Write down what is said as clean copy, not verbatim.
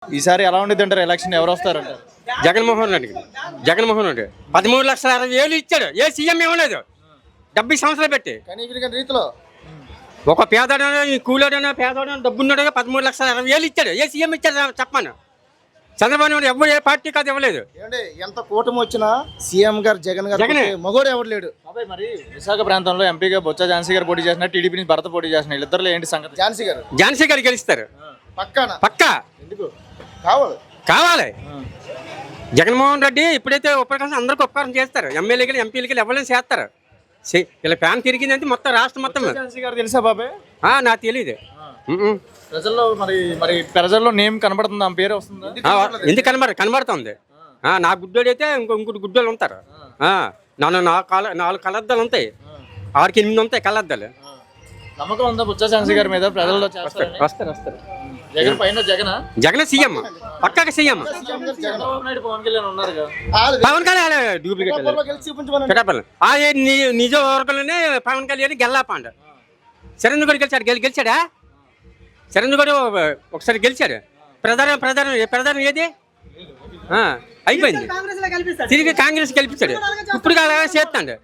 ఈసారి ఎలా ఉండేది అంటారు? ఎలక్షన్ ఎవరు వస్తారంటారు? జగన్మోహన్ రెడ్డి 13,60,000 ఇచ్చాడు. ఏ సీఎం ఇవ్వలేదు 70 సంవత్సరాలు పెట్టి. కానీ రీతిలో ఒక పేదోడైనా కూలోడైనా పేదోడైనా డబ్బున్నాడుగా 13,60,000 ఇచ్చాడు. ఏ సీఎం ఇచ్చాడు చెప్పాను. చంద్రబాబు నాయుడు ఎవరు ఏ పార్టీ కాదు ఇవ్వలేదు. ఎంత కూటమి వచ్చినా సీఎం గారు జగన్ గారు మగోడు ఎవరు లేడు. మరి విశాఖ ప్రాంతంలో ఎంపీగా బొత్స ఝాన్సీ గారు పోటీ చేసిన, టీడీపీ నుంచి భరత్ పోటీ చేసిన, వీళ్ళిద్దరిలో ఏంటి సంగతి? ఝాన్సీ గారు గెలుస్తారు పక్కా. ఎందుకు కావాలి. జగన్మోహన్ రెడ్డి ఇప్పుడైతే ఉపకారం అందరికీ ఉపకారం చేస్తారు. ఎమ్మెల్యేలు ఎంపీలకి ఎవరైనా చేస్తారు. ఇలా ఫ్యాన్ తిరిగిందంటే మొత్తం రాష్ట్రం మొత్తం. ఝాన్సీ గారు తెలుసా బాబాయ్? నాకు తెలియదు. ప్రజల్లో మరి ప్రజల్లో నేమ్ కనబడుతుంది, ఆ పేరు వస్తుంది. ఎందుకు కనబడుతుంది. నా గుడ్డోడు అయితే ఇంకొకటి గుడ్డోళ్ళు ఉంటారు. నాలుగు కళ్ళద్దాలు ఉంటాయి, 6-8 ఉంటాయి కళ్ళద్దాలు. నమ్మకం ఉందా బొత్స ఝాన్సీ గారి మీద? ప్రజల్లో వస్తారు. జగన్ పైన జగన్ సీఎం పక్కగా సీఎం. పవన్ కళ్యాణ్ డూప్లికేట్ నిజవర్గంలోనే పవన్ కళ్యాణ్ గెల్లాపాండ. చిరంజీవి కూడా గెలిచాడా? చిరంజీవి కూడా ఒకసారి గెలిచాడు. ప్రధానం ఏది అయిపోయింది. తిరిగి కాంగ్రెస్ గెలిపించాడు. ఇప్పుడు చేస్తాడు.